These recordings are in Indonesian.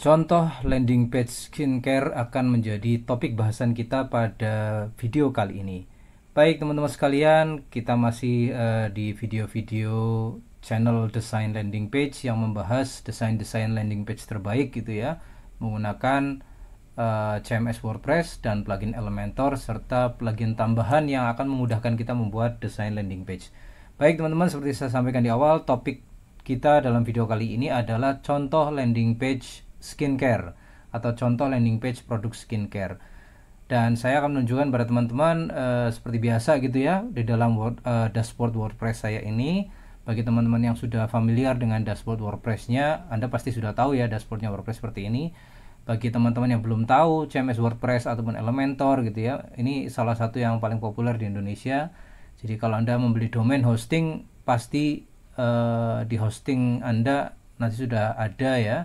Contoh landing page skincare akan menjadi topik bahasan kita pada video kali ini. Baik teman-teman sekalian, kita masih di video-video channel desain landing page yang membahas desain-desain landing page terbaik gitu ya, menggunakan CMS WordPress dan plugin Elementor serta plugin tambahan yang akan memudahkan kita membuat desain landing page. Baik teman-teman, seperti saya sampaikan di awal, topik kita dalam video kali ini adalah contoh landing page skincare atau contoh landing page produk skincare. Dan saya akan menunjukkan pada teman-teman seperti biasa gitu ya di dalam dashboard WordPress saya ini. Bagi teman-teman yang sudah familiar dengan dashboard WordPress-nya, Anda pasti sudah tahu ya dashboardnya WordPress seperti ini. Bagi teman-teman yang belum tahu CMS WordPress ataupun Elementor gitu ya, ini salah satu yang paling populer di Indonesia. Jadi kalau Anda membeli domain hosting, pasti di hosting Anda nanti sudah ada ya,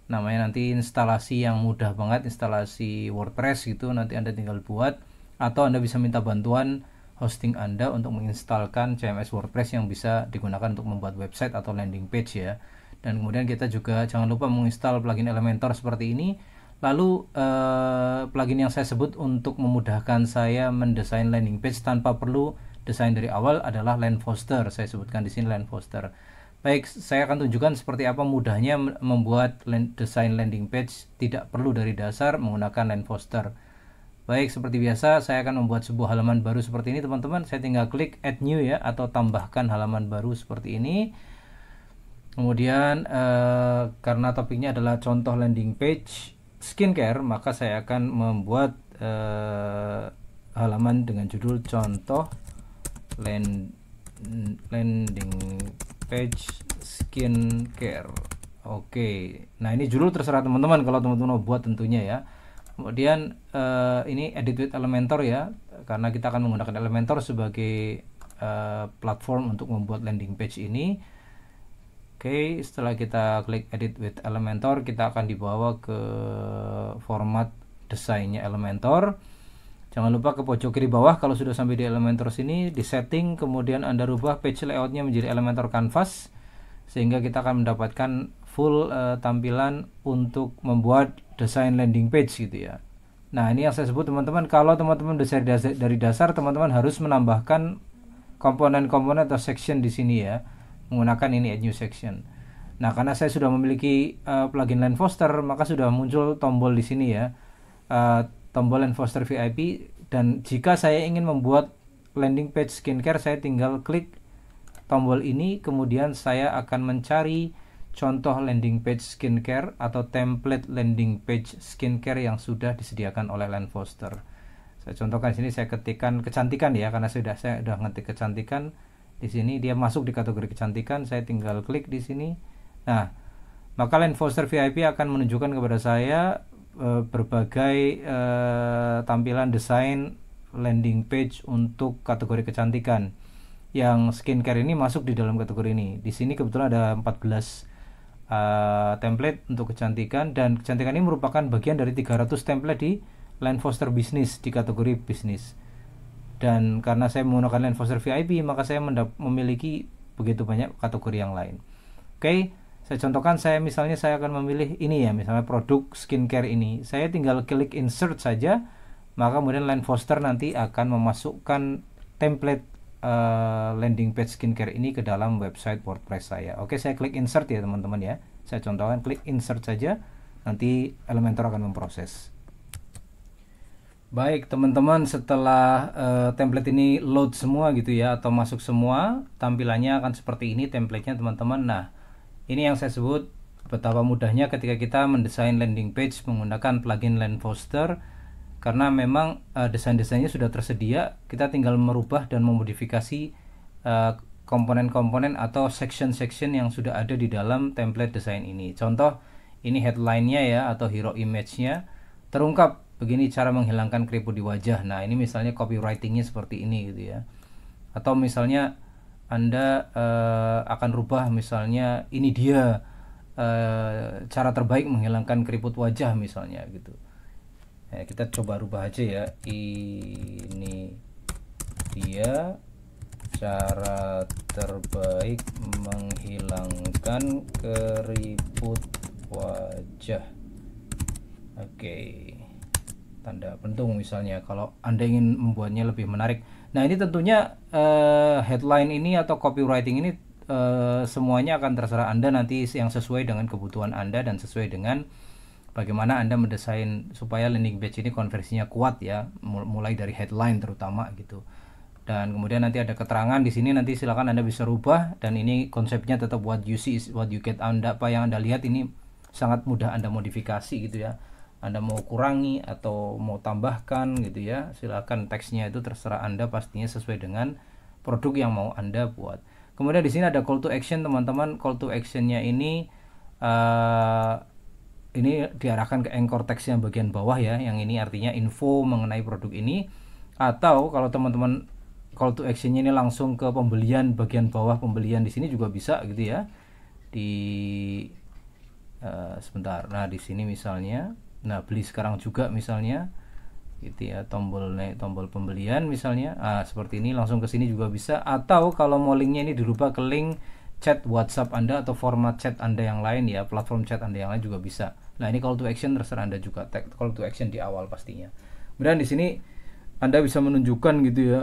namanya nanti instalasi yang mudah banget, instalasi WordPress gitu, nanti Anda tinggal buat, atau Anda bisa minta bantuan hosting Anda untuk menginstalkan CMS WordPress yang bisa digunakan untuk membuat website atau landing page ya. Dan kemudian kita juga jangan lupa menginstal plugin Elementor seperti ini. Lalu plugin yang saya sebut untuk memudahkan saya mendesain landing page tanpa perlu desain dari awal adalah Landfoster. Saya sebutkan di sini Landfoster. Baik, saya akan tunjukkan seperti apa mudahnya membuat desain landing page tidak perlu dari dasar menggunakan Landfoster. Baik, seperti biasa saya akan membuat sebuah halaman baru seperti ini teman-teman. Saya tinggal klik add new ya, atau tambahkan halaman baru seperti ini. Kemudian karena topiknya adalah contoh landing page skincare, maka saya akan membuat halaman dengan judul contoh landing page skincare. Oke, nah ini judul terserah teman-teman kalau teman-teman mau buat tentunya ya. Kemudian ini edit with Elementor ya, karena kita akan menggunakan Elementor sebagai platform untuk membuat landing page ini. Oke, setelah kita klik edit with Elementor, kita akan dibawa ke format desainnya Elementor. Jangan lupa ke pojok kiri bawah kalau sudah sampai di Elementor sini, di setting, kemudian Anda rubah page layoutnya menjadi Elementor Canvas, sehingga kita akan mendapatkan full tampilan untuk membuat desain landing page gitu ya. Nah ini yang saya sebut teman-teman, kalau teman-teman desain dari dasar, teman-teman harus menambahkan komponen-komponen atau section di sini ya, menggunakan ini add new section. Nah karena saya sudah memiliki plugin Landfoster, maka sudah muncul tombol di sini ya, tombol Landfoster VIP. Dan jika saya ingin membuat landing page skincare, saya tinggal klik tombol ini, kemudian saya akan mencari contoh landing page skincare atau template landing page skincare yang sudah disediakan oleh Landfoster. Saya contohkan di sini, saya ketikkan kecantikan ya, karena saya sudah ngetik kecantikan. Di sini dia masuk di kategori kecantikan, saya tinggal klik di sini. Nah, maka Landfoster VIP akan menunjukkan kepada saya berbagai tampilan desain landing page untuk kategori kecantikan. Yang skincare ini masuk di dalam kategori ini. Di sini kebetulan ada 14 template untuk kecantikan, dan kecantikan ini merupakan bagian dari 300 template di Landfoster Business di kategori bisnis. Dan karena saya menggunakan Landfoster VIP, maka saya memiliki begitu banyak kategori yang lain. Oke, saya contohkan, saya akan memilih ini ya, misalnya produk skincare ini. Saya tinggal klik insert saja, maka kemudian Landfoster nanti akan memasukkan template landing page skincare ini ke dalam website WordPress saya. Oke, saya klik insert ya teman-teman ya. Saya contohkan, klik insert saja, nanti Elementor akan memproses. Baik teman-teman, setelah template ini load semua gitu ya, atau masuk semua, tampilannya akan seperti ini templatenya teman-teman. Nah ini yang saya sebut betapa mudahnya ketika kita mendesain landing page menggunakan plugin Landfoster, karena memang desain-desainnya sudah tersedia, kita tinggal merubah dan memodifikasi komponen-komponen atau section-section yang sudah ada di dalam template desain ini. Contoh, ini headline-nya ya, atau hero image-nya terungkap begini cara menghilangkan keriput di wajah. Nah ini misalnya copywriting-nya seperti ini gitu ya. Atau misalnya Anda akan rubah, misalnya ini dia cara terbaik menghilangkan keriput wajah misalnya gitu. Nah, kita coba rubah aja ya, ini dia cara terbaik menghilangkan keriput wajah. Oke, tanda pentung misalnya kalau Anda ingin membuatnya lebih menarik. Nah, ini tentunya headline ini atau copywriting ini semuanya akan terserah Anda nanti yang sesuai dengan kebutuhan Anda dan sesuai dengan bagaimana Anda mendesain supaya landing page ini konversinya kuat ya, mulai dari headline terutama gitu. Dan kemudian nanti ada keterangan di sini, nanti silakan Anda bisa rubah, dan ini konsepnya tetap what you see is what you get. Anda, apa yang Anda lihat ini sangat mudah Anda modifikasi gitu ya. Anda mau kurangi atau mau tambahkan gitu ya, silakan, teksnya itu terserah Anda, pastinya sesuai dengan produk yang mau Anda buat. Kemudian di sini ada call to action teman-teman. Call to actionnya ini diarahkan ke anchor text yang bagian bawah ya, yang ini artinya info mengenai produk ini. Atau kalau teman-teman call to actionnya ini langsung ke pembelian, bagian bawah pembelian di sini juga bisa gitu ya. Di sebentar, nah di sini misalnya, nah beli sekarang juga misalnya gitu ya, tombol pembelian misalnya, seperti ini langsung ke sini juga bisa. Atau kalau mau linknya ini dirubah ke link chat WhatsApp Anda atau format chat Anda yang lain ya, platform chat Anda yang lain juga bisa. Nah, ini call to action terserah Anda juga, tag call to action di awal pastinya. Kemudian di sini Anda bisa menunjukkan gitu ya,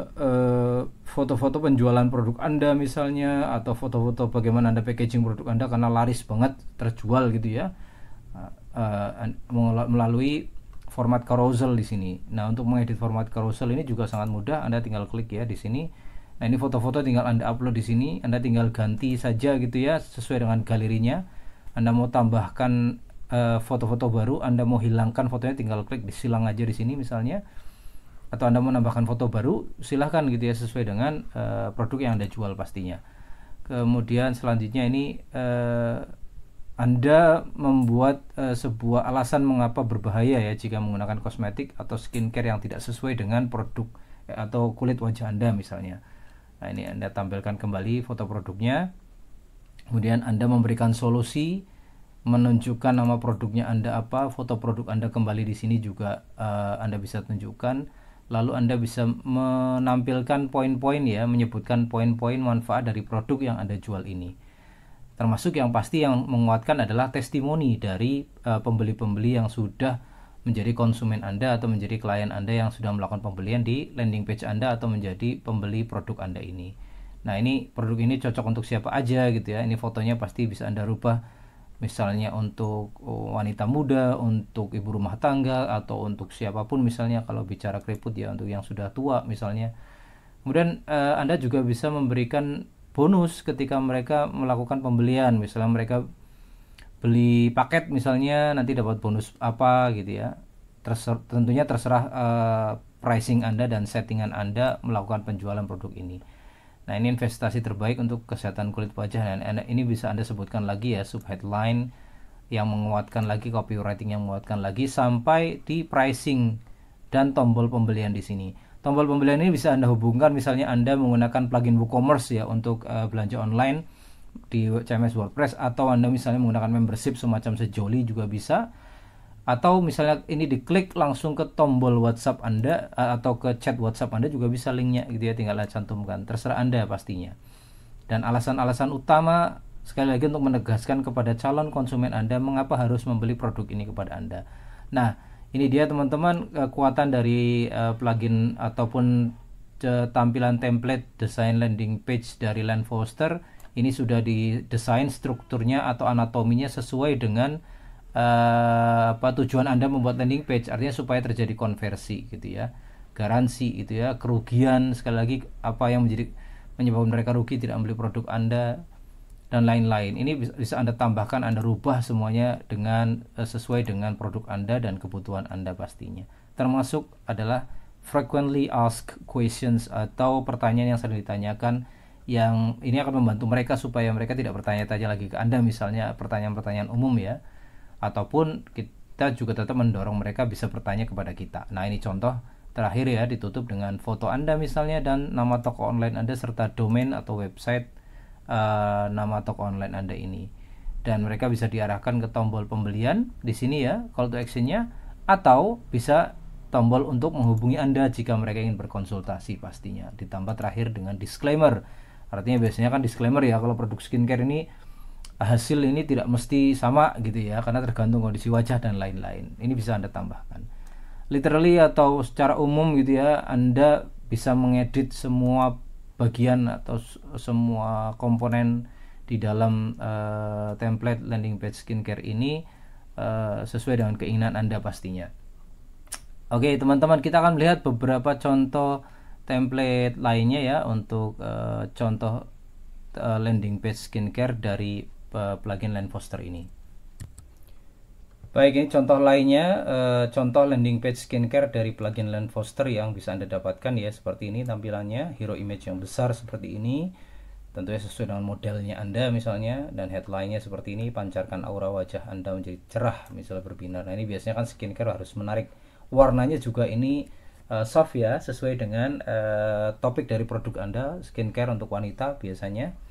foto-foto penjualan produk Anda misalnya, atau foto-foto bagaimana Anda packaging produk Anda karena laris banget terjual gitu ya, melalui format carousel di sini. Nah, untuk mengedit format carousel ini juga sangat mudah. Anda tinggal klik ya di sini. Nah, ini foto-foto tinggal Anda upload di sini. Anda tinggal ganti saja gitu ya, sesuai dengan galerinya. Anda mau tambahkan foto-foto baru, Anda mau hilangkan fotonya, tinggal klik disilang aja di sini misalnya. Atau Anda mau menambahkan foto baru, silahkan gitu ya, sesuai dengan produk yang Anda jual pastinya. Kemudian selanjutnya ini Anda membuat sebuah alasan mengapa berbahaya ya jika menggunakan kosmetik atau skincare yang tidak sesuai dengan produk atau kulit wajah Anda misalnya. Nah, ini Anda tampilkan kembali foto produknya. Kemudian Anda memberikan solusi, menunjukkan nama produknya Anda apa, foto produk Anda kembali di sini juga Anda bisa tunjukkan. Lalu Anda bisa menampilkan poin-poin ya, menyebutkan poin-poin manfaat dari produk yang Anda jual ini. Termasuk yang pasti yang menguatkan adalah testimoni dari pembeli-pembeli yang sudah menjadi konsumen Anda atau menjadi klien Anda yang sudah melakukan pembelian di landing page Anda atau menjadi pembeli produk Anda ini. Nah, ini produk ini cocok untuk siapa aja gitu ya. Ini fotonya pasti bisa Anda rubah, misalnya untuk wanita muda, untuk ibu rumah tangga, atau untuk siapapun misalnya kalau bicara keriput ya, untuk yang sudah tua misalnya. Kemudian Anda juga bisa memberikan bonus ketika mereka melakukan pembelian, misalnya mereka beli paket misalnya, nanti dapat bonus apa gitu ya. Tentunya terserah pricing Anda dan settingan Anda melakukan penjualan produk ini. Nah, ini investasi terbaik untuk kesehatan kulit wajah. Dan ini bisa Anda sebutkan lagi ya, subheadline yang menguatkan lagi, copywriting yang menguatkan lagi, sampai di pricing dan tombol pembelian di sini. Tombol pembelian ini bisa Anda hubungkan, misalnya Anda menggunakan plugin WooCommerce ya untuk belanja online di CMS WordPress, atau Anda misalnya menggunakan membership semacam Sejoli juga bisa. Atau misalnya ini diklik langsung ke tombol WhatsApp Anda atau ke chat WhatsApp Anda juga bisa linknya gitu ya, tinggal cantumkan, terserah Anda pastinya. Dan alasan-alasan utama sekali lagi untuk menegaskan kepada calon konsumen Anda mengapa harus membeli produk ini kepada Anda. Nah, ini dia teman-teman kekuatan dari plugin ataupun tampilan template desain landing page dari Landfoster. Ini sudah didesain strukturnya atau anatominya sesuai dengan tujuan Anda membuat landing page, artinya supaya terjadi konversi gitu ya, garansi gitu ya, kerugian sekali lagi apa yang menyebabkan mereka rugi tidak membeli produk Anda dan lain-lain. Ini bisa Anda tambahkan, Anda rubah semuanya dengan sesuai dengan produk Anda dan kebutuhan Anda pastinya. Termasuk adalah frequently asked questions atau pertanyaan yang sering ditanyakan, yang ini akan membantu mereka supaya mereka tidak bertanya-tanya lagi ke Anda, misalnya pertanyaan-pertanyaan umum ya. Ataupun kita juga tetap mendorong mereka bisa bertanya kepada kita. Nah, ini contoh terakhir ya, ditutup dengan foto Anda misalnya dan nama toko online Anda serta domain atau website nama toko online Anda ini. Dan mereka bisa diarahkan ke tombol pembelian di sini ya, call to action-nya, atau bisa tombol untuk menghubungi Anda jika mereka ingin berkonsultasi pastinya. Ditambah terakhir dengan disclaimer. Artinya biasanya kan disclaimer ya kalau produk skincare ini hasil ini tidak mesti sama gitu ya, karena tergantung kondisi wajah dan lain-lain. Ini bisa Anda tambahkan. Literally atau secara umum gitu ya, Anda bisa mengedit semua bagian atau semua komponen di dalam template landing page skincare ini sesuai dengan keinginan Anda pastinya. Oke teman-teman, kita akan melihat beberapa contoh template lainnya ya untuk contoh landing page skincare dari plugin Landfoster ini. Baik, ini contoh lainnya, contoh landing page skincare dari plugin Landfoster yang bisa Anda dapatkan ya, seperti ini tampilannya, hero image yang besar seperti ini, tentunya sesuai dengan modelnya Anda misalnya, dan headline-nya seperti ini, pancarkan aura wajah Anda menjadi cerah, misalnya berbinar. Nah ini biasanya kan skincare harus menarik, warnanya juga ini soft ya, sesuai dengan topik dari produk Anda, skincare untuk wanita biasanya.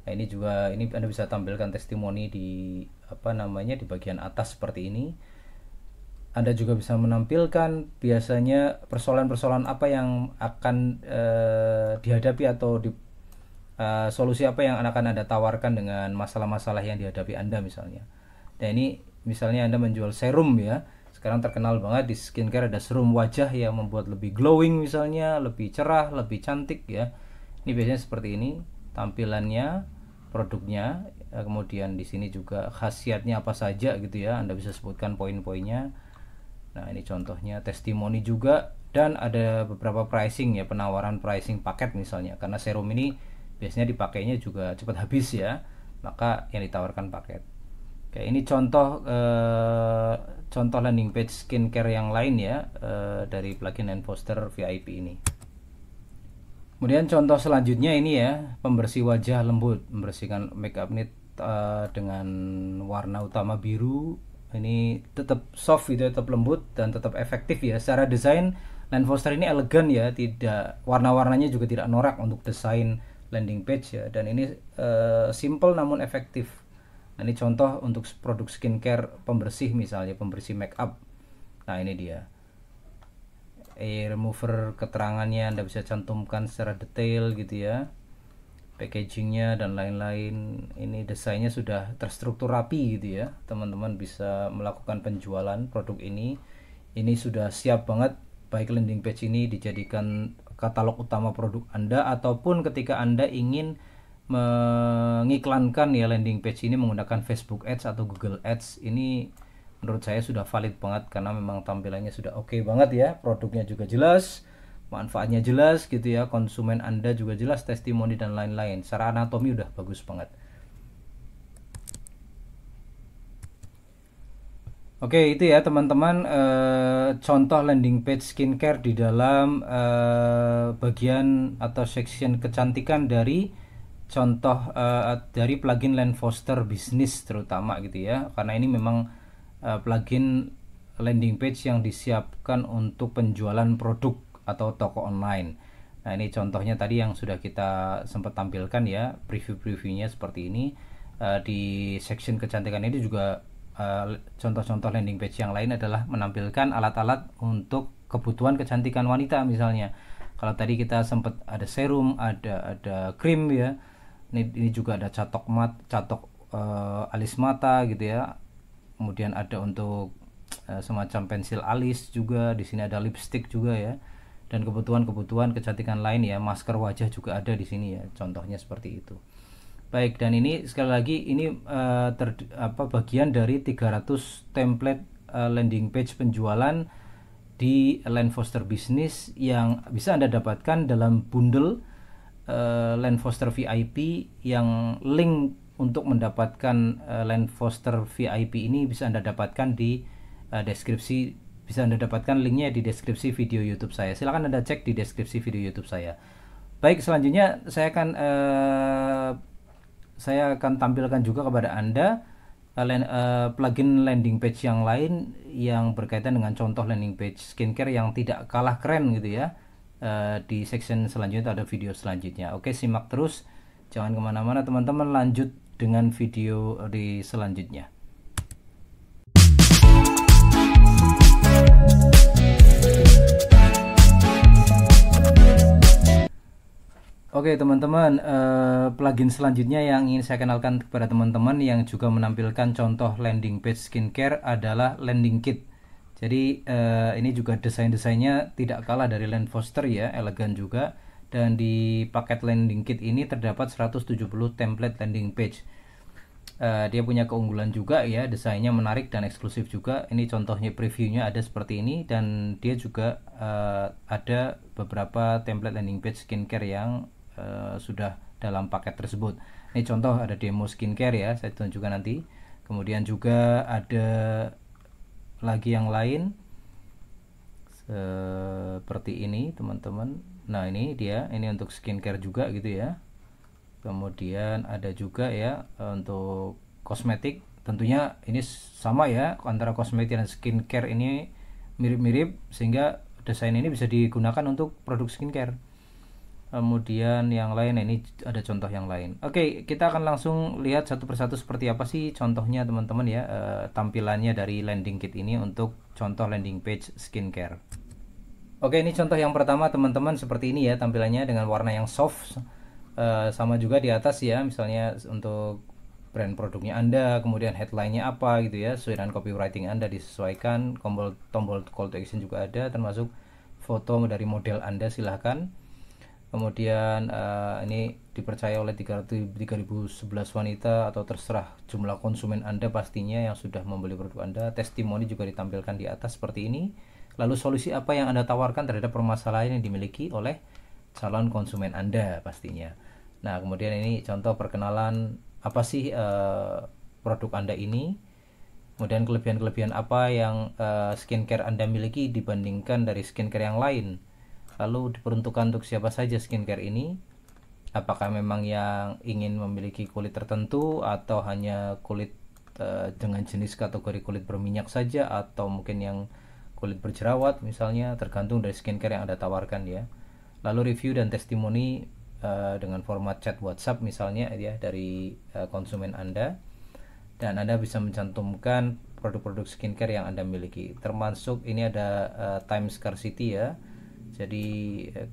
Nah ini juga, ini Anda bisa tampilkan testimoni di di bagian atas seperti ini. Anda juga bisa menampilkan biasanya persoalan-persoalan apa yang akan dihadapi atau solusi apa yang akan Anda tawarkan dengan masalah-masalah yang dihadapi Anda misalnya. Dan ini misalnya Anda menjual serum ya, sekarang terkenal banget di skincare ada serum wajah yang membuat lebih glowing misalnya, lebih cerah, lebih cantik ya. Ini biasanya seperti ini tampilannya, produknya, kemudian di sini juga khasiatnya apa saja gitu ya, Anda bisa sebutkan poin-poinnya. Nah ini contohnya, testimoni juga, dan ada beberapa pricing ya, penawaran pricing paket misalnya, karena serum ini biasanya dipakainya juga cepat habis ya, maka yang ditawarkan paket. Oke, ini contoh contoh landing page skincare yang lain ya, dari plugin Landfoster VIP ini. Kemudian contoh selanjutnya ini ya, pembersih wajah lembut, membersihkan makeup ini dengan warna utama biru. Ini tetap soft gitu, tetap lembut dan tetap efektif ya. Secara desain Landfoster ini elegan ya, tidak, warna-warnanya juga tidak norak untuk desain landing page ya, dan ini simple namun efektif. Nah, ini contoh untuk produk skincare pembersih misalnya, pembersih makeup. Nah ini dia, air remover, keterangannya Anda bisa cantumkan secara detail gitu ya, packagingnya dan lain-lain. Ini desainnya sudah terstruktur rapi gitu ya, teman-teman bisa melakukan penjualan produk ini. Ini sudah siap banget, baik landing page ini dijadikan katalog utama produk Anda, ataupun ketika Anda ingin mengiklankan ya landing page ini menggunakan Facebook Ads atau Google Ads, ini menurut saya sudah valid banget, karena memang tampilannya sudah oke banget ya, produknya juga jelas, manfaatnya jelas gitu ya, konsumen Anda juga jelas, testimoni dan lain-lain, secara anatomi udah bagus banget. Oke, itu ya teman-teman, contoh landing page skincare di dalam bagian atau section kecantikan dari contoh dari plugin Landfoster Business terutama gitu ya, karena ini memang plugin landing page yang disiapkan untuk penjualan produk atau toko online. Nah ini contohnya tadi yang sudah kita sempat tampilkan ya, preview-previewnya seperti ini. Di section kecantikan ini juga contoh-contoh landing page yang lain adalah menampilkan alat-alat untuk kebutuhan kecantikan wanita misalnya. Kalau tadi kita sempat ada serum, ada krim ya, ini juga ada catok alis mata gitu ya, kemudian ada untuk semacam pensil alis juga, di sini ada lipstick juga ya, dan kebutuhan kecantikan lain ya, masker wajah juga ada di sini ya, contohnya seperti itu. Baik, dan ini sekali lagi ini bagian dari 300 template landing page penjualan di Landfoster Business yang bisa Anda dapatkan dalam bundle Landfoster VIP, yang link untuk mendapatkan Landfoster VIP ini bisa Anda dapatkan di deskripsi, bisa Anda dapatkan linknya di deskripsi video YouTube saya. Silahkan Anda cek di deskripsi video YouTube saya. Baik, selanjutnya saya akan tampilkan juga kepada Anda plugin landing page yang lain yang berkaitan dengan contoh landing page skincare yang tidak kalah keren gitu ya. Di section selanjutnya ada video selanjutnya. Oke, simak terus, jangan kemana-mana teman-teman, lanjut dengan video di selanjutnya. Oke teman-teman, plugin selanjutnya yang ingin saya kenalkan kepada teman-teman yang juga menampilkan contoh landing page skincare adalah landing kit. Jadi ini juga desain-desainnya tidak kalah dari Land Foster ya, elegan juga. Dan di paket landing kit ini terdapat 170 template landing page. Dia punya keunggulan juga ya, desainnya menarik dan eksklusif juga. Ini contohnya, previewnya ada seperti ini, dan dia juga ada beberapa template landing page skincare yang sudah dalam paket tersebut. Ini contoh, ada demo skincare ya, saya tunjukkan nanti. Kemudian juga ada lagi yang lain seperti ini teman-teman. Nah ini dia, ini untuk skincare juga gitu ya. Kemudian ada juga ya untuk kosmetik, tentunya ini sama ya, antara kosmetik dan skincare ini mirip-mirip, sehingga desain ini bisa digunakan untuk produk skincare. Kemudian yang lain, ini ada contoh yang lain. Oke, kita akan langsung lihat satu persatu seperti apa sih contohnya teman-teman ya, tampilannya dari landing kit ini untuk contoh landing page skincare. Oke, ini contoh yang pertama teman-teman, seperti ini ya tampilannya dengan warna yang soft. Sama juga di atas ya, misalnya untuk brand produknya Anda, kemudian headline-nya apa gitu ya, sesuai dengan copywriting Anda disesuaikan. Tombol call to action juga ada, termasuk foto dari model Anda, silahkan. Kemudian ini dipercaya oleh 3011 wanita, atau terserah jumlah konsumen Anda pastinya yang sudah membeli produk Anda. Testimoni juga ditampilkan di atas seperti ini. Lalu solusi apa yang Anda tawarkan terhadap permasalahan yang dimiliki oleh calon konsumen Anda pastinya. Nah kemudian ini contoh perkenalan apa sih produk Anda ini, kemudian kelebihan-kelebihan apa yang skincare Anda miliki dibandingkan dari skincare yang lain, lalu diperuntukkan untuk siapa saja skincare ini, apakah memang yang ingin memiliki kulit tertentu, atau hanya kulit dengan jenis kategori kulit berminyak saja, atau mungkin yang kulit berjerawat misalnya, tergantung dari skincare yang Anda tawarkan ya. Lalu review dan testimoni dengan format chat WhatsApp misalnya ya, dari konsumen Anda, dan Anda bisa mencantumkan produk-produk skincare yang Anda miliki, termasuk ini ada time scarcity ya, jadi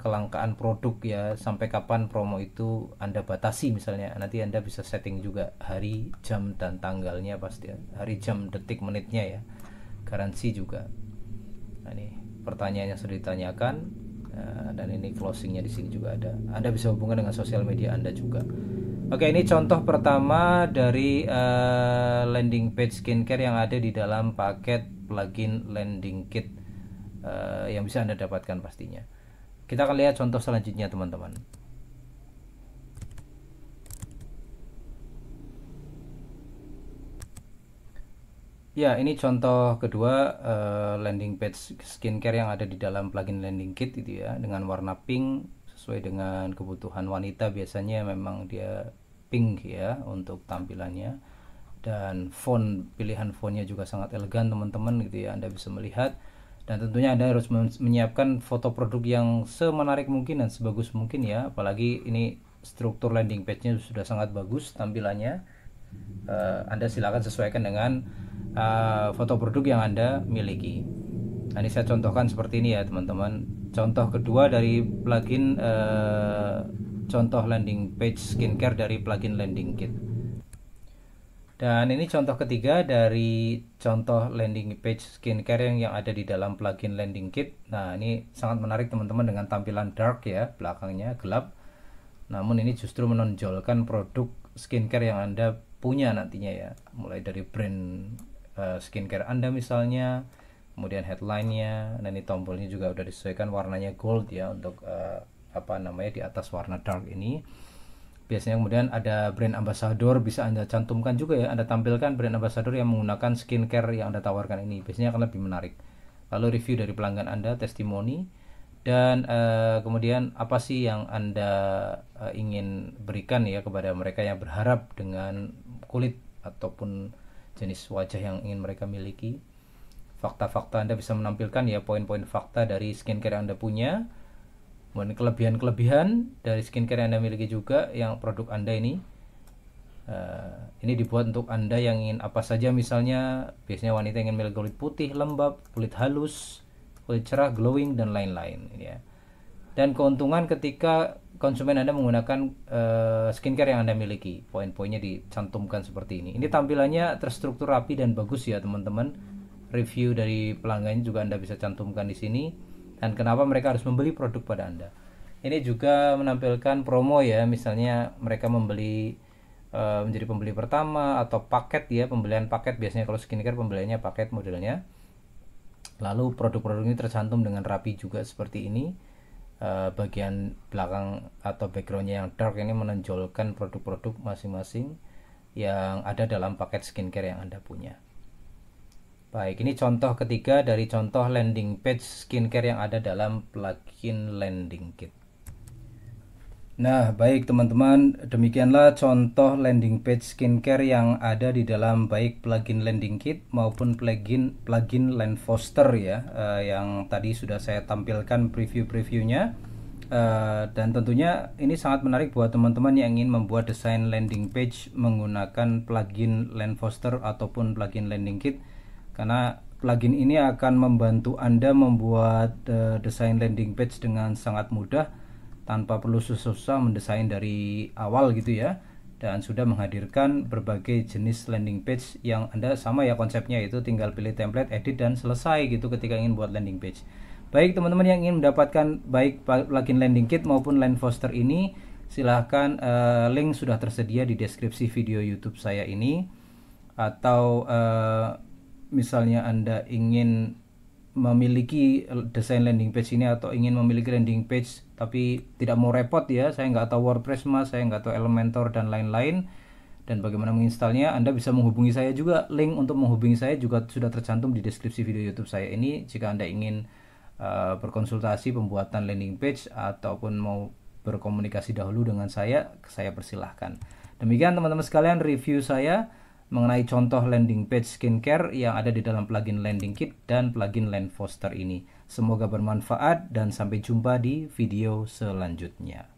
kelangkaan produk ya, sampai kapan promo itu Anda batasi misalnya. Nanti Anda bisa setting juga hari, jam, dan tanggalnya pasti ya. Hari, jam, detik, menitnya ya, garansi juga. Nah ini pertanyaan yang sudah ditanyakan, dan ini closingnya di sini juga ada. Anda bisa hubungan dengan sosial media Anda juga. Oke, ini contoh pertama dari landing page skincare yang ada di dalam paket plugin landing kit yang bisa Anda dapatkan pastinya. Kita akan lihat contoh selanjutnya teman-teman. Ya, ini contoh kedua landing page skincare yang ada di dalam plugin landing kit itu ya, dengan warna pink sesuai dengan kebutuhan wanita. Biasanya memang dia pink ya untuk tampilannya, dan pilihan fontnya juga sangat elegan teman-teman gitu ya, Anda bisa melihat. Dan tentunya Anda harus menyiapkan foto produk yang semenarik mungkin dan sebagus mungkin ya, apalagi ini struktur landing page-nya sudah sangat bagus tampilannya. Anda silakan sesuaikan dengan foto produk yang Anda miliki. Nah, ini saya contohkan seperti ini ya teman-teman. Contoh kedua dari plugin contoh landing page skincare dari plugin landing kit. Dan ini contoh ketiga dari contoh landing page skincare yang ada di dalam plugin landing kit. Nah ini sangat menarik teman-teman, dengan tampilan dark ya, belakangnya gelap. Namun ini justru menonjolkan produk skincare yang Anda punya nantinya ya, mulai dari brand skincare Anda misalnya, kemudian headline-nya. Nah ini tombolnya juga udah disesuaikan warnanya gold ya, untuk di atas warna dark ini. Biasanya kemudian ada brand ambassador, bisa Anda cantumkan juga ya, Anda tampilkan brand ambassador yang menggunakan skincare yang Anda tawarkan ini, biasanya akan lebih menarik. Lalu review dari pelanggan Anda, testimoni, dan kemudian apa sih yang Anda ingin berikan ya kepada mereka yang berharap dengan kulit ataupun jenis wajah yang ingin mereka miliki. Fakta-fakta Anda bisa menampilkan ya, poin-poin fakta dari skincare yang Anda punya. Kemudian kelebihan-kelebihan dari skincare yang Anda miliki juga, yang produk Anda ini. Ini dibuat untuk Anda yang ingin apa saja, misalnya biasanya wanita ingin memiliki kulit putih, lembab, kulit halus, kulit cerah, glowing, dan lain-lain ya. dan keuntungan ketika konsumen Anda menggunakan skincare yang Anda miliki. Poin-poinnya dicantumkan seperti ini. Ini tampilannya terstruktur rapi dan bagus ya teman-teman. Review dari pelanggannya juga Anda bisa cantumkan di sini, dan kenapa mereka harus membeli produk pada Anda. Ini juga menampilkan promo ya, misalnya mereka membeli menjadi pembeli pertama atau paket ya, pembelian paket. Biasanya kalau skincare pembeliannya paket modelnya. Lalu produk-produk ini tercantum dengan rapi juga seperti ini. Bagian belakang atau backgroundnya yang dark ini menonjolkan produk-produk masing-masing yang ada dalam paket skincare yang Anda punya. Baik, ini contoh ketiga dari contoh landing page skincare yang ada dalam plugin landing kit. Nah, baik teman-teman, demikianlah contoh landing page skincare yang ada di dalam baik plugin landing kit maupun plugin Landfoster ya, yang tadi sudah saya tampilkan preview-previewnya. Dan tentunya ini sangat menarik buat teman-teman yang ingin membuat desain landing page menggunakan plugin Landfoster ataupun plugin landing kit, karena plugin ini akan membantu Anda membuat desain landing page dengan sangat mudah tanpa perlu susah-susah mendesain dari awal gitu ya, dan sudah menghadirkan berbagai jenis landing page yang Anda sama ya konsepnya, itu tinggal pilih template, edit, dan selesai gitu ketika ingin buat landing page. Baik teman-teman yang ingin mendapatkan baik plugin landing kit maupun Landfoster ini, silahkan link sudah tersedia di deskripsi video YouTube saya ini. Atau misalnya Anda ingin memiliki desain landing page ini atau ingin memiliki landing page tapi tidak mau repot ya, saya nggak tahu WordPress mas, saya nggak tahu Elementor dan lain-lain, dan bagaimana menginstalnya, Anda bisa menghubungi saya juga. Link untuk menghubungi saya juga sudah tercantum di deskripsi video YouTube saya ini. Jika Anda ingin berkonsultasi pembuatan landing page ataupun mau berkomunikasi dahulu dengan saya persilahkan. Demikian teman-teman sekalian review saya mengenai contoh landing page skincare yang ada di dalam plugin landing kit dan plugin Landfoster ini. Semoga bermanfaat dan sampai jumpa di video selanjutnya.